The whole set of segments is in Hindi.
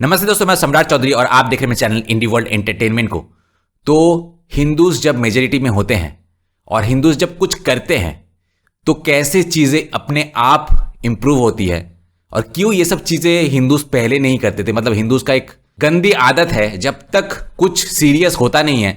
नमस्ते दोस्तों, मैं सम्राट चौधरी और आप देख रहे हैं मेरे चैनल इंडी वर्ल्ड एंटरटेनमेंट को। तो हिंदूज जब मेजोरिटी में होते हैं और हिंदूज जब कुछ करते हैं तो कैसे चीज़ें अपने आप इंप्रूव होती है और क्यों ये सब चीज़ें हिंदूज पहले नहीं करते थे। मतलब हिंदूज का एक गंदी आदत है, जब तक कुछ सीरियस होता नहीं है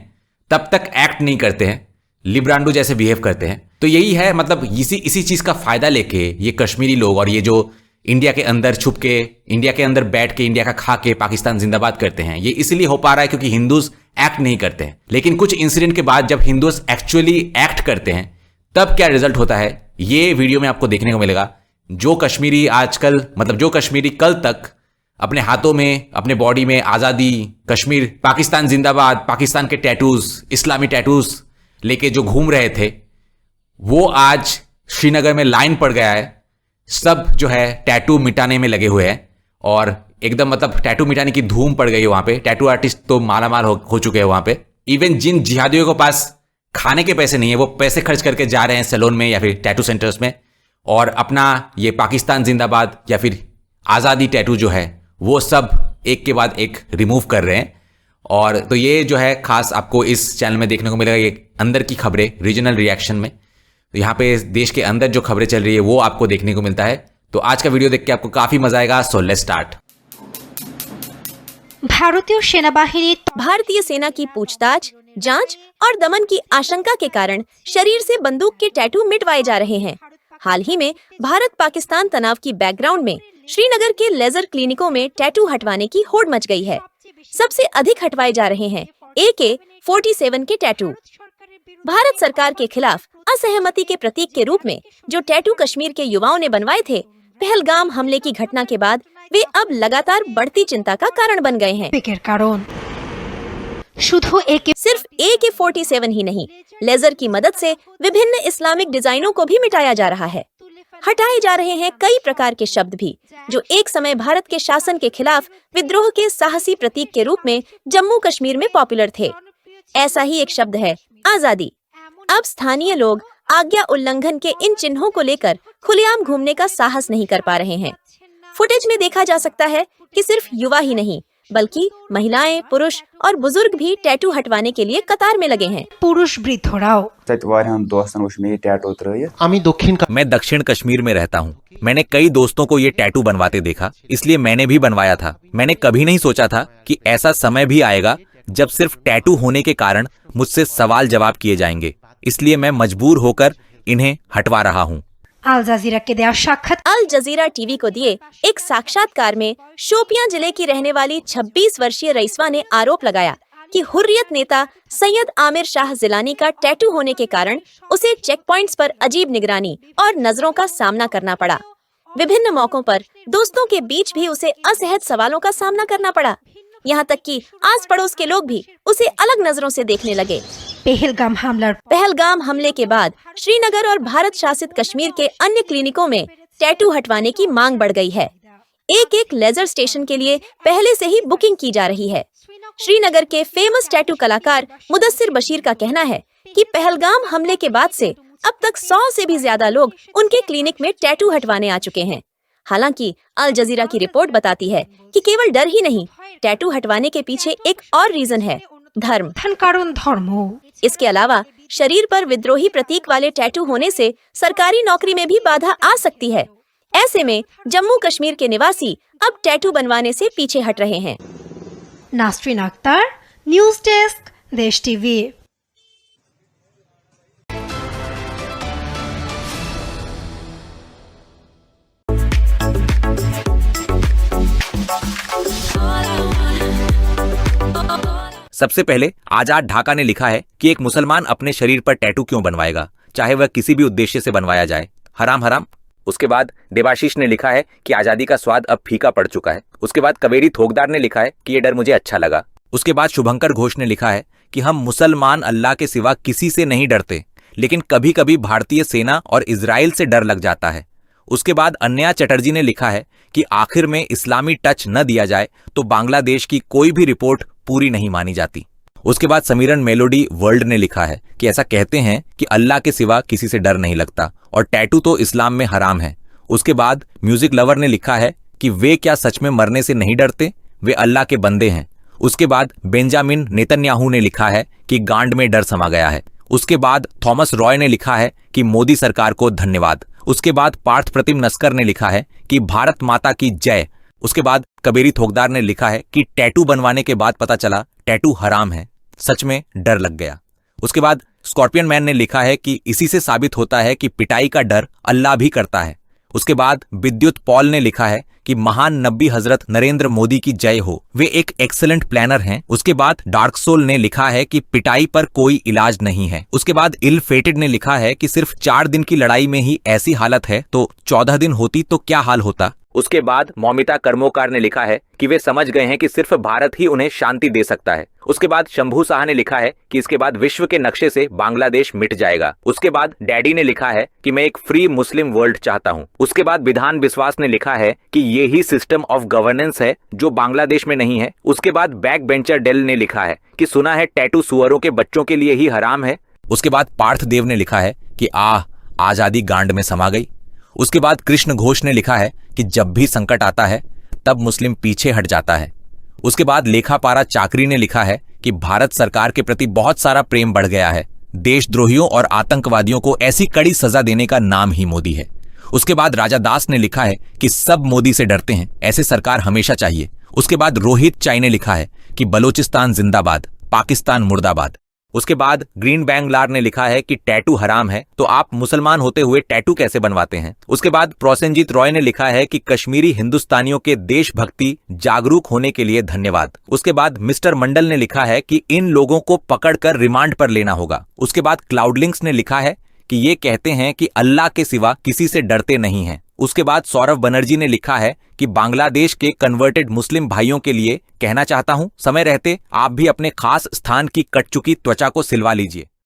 तब तक एक्ट नहीं करते हैं, लिब्रांडो जैसे बिहेव करते हैं। तो यही है, मतलब इसी चीज़ का फ़ायदा लेके ये कश्मीरी लोग और ये जो इंडिया के अंदर छुप के, इंडिया के अंदर बैठ के, इंडिया का खा के पाकिस्तान जिंदाबाद करते हैं, ये इसलिए हो पा रहा है क्योंकि हिंदूज एक्ट नहीं करते हैं। लेकिन कुछ इंसिडेंट के बाद जब हिंदूज एक्चुअली एक्ट करते हैं तब क्या रिजल्ट होता है, ये वीडियो में आपको देखने को मिलेगा। जो कश्मीरी आजकल, मतलब जो कश्मीरी कल तक अपने हाथों में, अपने बॉडी में आज़ादी, कश्मीर, पाकिस्तान जिंदाबाद, पाकिस्तान के टैटूज, इस्लामी टैटूज लेके जो घूम रहे थे, वो आज श्रीनगर में लाइन पड़ गया है। सब जो है टैटू मिटाने में लगे हुए हैं और एकदम मतलब टैटू मिटाने की धूम पड़ गई है वहां पे। टैटू आर्टिस्ट तो मालामाल हो चुके हैं वहां पे। इवन जिन जिहादियों के पास खाने के पैसे नहीं है वो पैसे खर्च करके जा रहे हैं सैलून में या फिर टैटू सेंटर्स में और अपना ये पाकिस्तान जिंदाबाद या फिर आज़ादी टैटू जो है वो सब एक के बाद एक रिमूव कर रहे हैं। और तो ये जो है खास आपको इस चैनल में देखने को मिलेगा, ये अंदर की खबरें रीजनल रिएक्शन में। तो यहाँ पे देश के अंदर जो खबरें चल रही है वो आपको देखने को मिलता है। तो आज का वीडियो देख के आपको काफी मजा आएगा। So let's start. भारतीय सेना की पूछताछ, जांच और दमन की आशंका के कारण शरीर से बंदूक के टैटू मिटवाए जा रहे हैं। हाल ही में भारत पाकिस्तान तनाव की बैकग्राउंड में श्रीनगर के लेजर क्लिनिकों में टैटू हटवाने की होड़ मच गई है। सबसे अधिक हटवाए जा रहे हैं AK-47 के टैटू। भारत सरकार के खिलाफ असहमति के प्रतीक के रूप में जो टैटू कश्मीर के युवाओं ने बनवाए थे, पहलगाम हमले की घटना के बाद वे अब लगातार बढ़ती चिंता का कारण बन गए हैं। सिर्फ AK-47 ही नहीं, लेजर की मदद से विभिन्न इस्लामिक डिजाइनों को भी मिटाया जा रहा है। हटाए जा रहे हैं कई प्रकार के शब्द भी जो एक समय भारत के शासन के खिलाफ विद्रोह के साहसी प्रतीक के रूप में जम्मू कश्मीर में पॉपुलर थे। ऐसा ही एक शब्द है आज़ादी। अब स्थानीय लोग आज्ञा उल्लंघन के इन चिन्हों को लेकर खुलेआम घूमने का साहस नहीं कर पा रहे हैं। फुटेज में देखा जा सकता है कि सिर्फ युवा ही नहीं बल्कि महिलाएं, पुरुष और बुजुर्ग भी टैटू हटवाने के लिए कतार में लगे हैं। मैं दक्षिण कश्मीर में रहता हूँ। मैंने कई दोस्तों को ये टैटू बनवाते देखा, इसलिए मैंने भी बनवाया था। मैंने कभी नहीं सोचा था कि ऐसा समय भी आएगा जब सिर्फ टैटू होने के कारण मुझसे सवाल जवाब किए जाएंगे, इसलिए मैं मजबूर होकर इन्हें हटवा रहा हूँ। अल जजीरा टीवी को दिए एक साक्षात्कार में शोपियां जिले की रहने वाली 26 वर्षीय रईसवा ने आरोप लगाया कि हुर्रियत नेता सैयद आमिर शाह जिलानी का टैटू होने के कारण उसे चेक पॉइंट्स पर अजीब निगरानी और नजरों का सामना करना पड़ा। विभिन्न मौकों पर दोस्तों के बीच भी उसे असहज सवालों का सामना करना पड़ा। यहाँ तक कि आस पड़ोस के लोग भी उसे अलग नजरों से देखने लगे। पहलगाम हमले के बाद श्रीनगर और भारत शासित कश्मीर के अन्य क्लिनिकों में टैटू हटवाने की मांग बढ़ गई है। एक लेजर स्टेशन के लिए पहले से ही बुकिंग की जा रही है। श्रीनगर के फेमस टैटू कलाकार मुदस्सिर बशीर का कहना है कि पहलगाम हमले के बाद से अब तक 100 से भी ज्यादा लोग उनके क्लिनिक में टैटू हटवाने आ चुके हैं। हालांकि अल जजीरा की रिपोर्ट बताती है कि केवल डर ही नहीं, टैटू हटवाने के पीछे एक और रीजन है, धर्म। इसके अलावा शरीर पर विद्रोही प्रतीक वाले टैटू होने से सरकारी नौकरी में भी बाधा आ सकती है। ऐसे में जम्मू कश्मीर के निवासी अब टैटू बनवाने से पीछे हट रहे हैं। नास्रीन अख्तर, न्यूज डेस्क, देश टीवी। सबसे पहले आजाद ढाका ने लिखा है कि एक मुसलमान अपने शरीर पर टैटू क्यों बनवाएगा, चाहे वह किसी भी उद्देश्य से बनवाया जाए, हराम हराम। उसके बाद देवाशीष ने लिखा है कि आजादी का स्वाद अब फीका पड़ चुका है। उसके बाद कवेरी थोकदार ने लिखा है कि ये डर मुझे अच्छा लगा। उसके बाद शुभंकर घोष ने लिखा है कि हम मुसलमान अल्लाह के सिवा किसी से नहीं डरते, लेकिन कभी कभी भारतीय सेना और इजराइल से डर लग जाता है। उसके बाद अन्या चटर्जी ने लिखा है कि आखिर में इस्लामी टच न दिया जाए तो बांग्लादेश की कोई भी रिपोर्ट पूरी नहीं मानी जाती। उसके बाद समीरन मेलोडी वर्ल्ड ने लिखा है कि ऐसा कहते हैं कि अल्लाह के सिवा किसी से डर नहीं लगता और टैटू तो इस्लाम में हराम है। उसके बाद म्यूजिक लवर ने लिखा है कि वे क्या सच में मरने से नहीं डरते, वे अल्लाह के बंदे हैं। उसके बाद बेंजामिन नेतन्याहू ने लिखा है कि गांड में डर समा गया है। उसके बाद थॉमस रॉय ने लिखा है कि मोदी सरकार को धन्यवाद। उसके बाद पार्थ प्रतिम नस्कर ने लिखा है कि भारत माता की जय। उसके बाद कबीरी थोकदार ने लिखा है कि टैटू बनवाने के बाद पता चला टैटू हराम है, सच में डर लग गया। उसके बाद स्कॉर्पियन मैन ने लिखा है कि इसी से साबित होता है कि पिटाई का डर अल्लाह भी करता है। उसके बाद विद्युत पॉल ने लिखा है कि महान नबी हजरत नरेंद्र मोदी की जय हो, वे एक एक्सेलेंट प्लानर हैं। उसके बाद डार्क सोल ने लिखा है कि पिटाई पर कोई इलाज नहीं है। उसके बाद इल फेटेड ने लिखा है कि सिर्फ 4 दिन की लड़ाई में ही ऐसी हालत है तो 14 दिन होती तो क्या हाल होता। उसके बाद मौमिता कर्मोकार ने लिखा है कि वे समझ गए हैं कि सिर्फ भारत ही उन्हें शांति दे सकता है। उसके बाद शंभू शाह ने लिखा है कि इसके बाद विश्व के नक्शे से बांग्लादेश मिट जाएगा। उसके बाद डैडी ने लिखा है कि मैं एक फ्री मुस्लिम वर्ल्ड चाहता हूं। उसके बाद विधान विश्वास ने लिखा है कि ये ही सिस्टम ऑफ गवर्नेंस है जो बांग्लादेश में नहीं है। उसके बाद बैक बेंचर डेल ने लिखा है कि सुना है टैटू सुअरों के बच्चों के लिए ही हराम है। उसके बाद पार्थ देव ने लिखा है कि आजादी गांड में समा गई। उसके बाद कृष्ण घोष ने लिखा है कि जब भी संकट आता है तब मुस्लिम पीछे हट जाता है। उसके बाद लेखापारा चाकरी ने लिखा है कि भारत सरकार के प्रति बहुत सारा प्रेम बढ़ गया है। देशद्रोहियों और आतंकवादियों को ऐसी कड़ी सजा देने का नाम ही मोदी है। उसके बाद राजा दास ने लिखा है कि सब मोदी से डरते हैं, ऐसे सरकार हमेशा चाहिए। उसके बाद रोहित चाई ने लिखा है कि बलोचिस्तान जिंदाबाद, पाकिस्तान मुर्दाबाद। उसके बाद ग्रीन बैंगलार ने लिखा है कि टैटू हराम है तो आप मुसलमान होते हुए टैटू कैसे बनवाते हैं। उसके बाद प्रोसेनजीत रॉय ने लिखा है कि कश्मीरी हिंदुस्तानियों के देशभक्ति जागरूक होने के लिए धन्यवाद। उसके बाद मिस्टर मंडल ने लिखा है कि इन लोगों को पकड़कर रिमांड पर लेना होगा। उसके बाद क्लाउडलिंक्स ने लिखा है कि ये कहते हैं कि अल्लाह के सिवा किसी से डरते नहीं हैं। उसके बाद सौरभ बनर्जी ने लिखा है कि बांग्लादेश के कन्वर्टेड मुस्लिम भाइयों के लिए कहना चाहता हूं, समय रहते आप भी अपने खास स्थान की कट चुकी त्वचा को सिलवा लीजिए।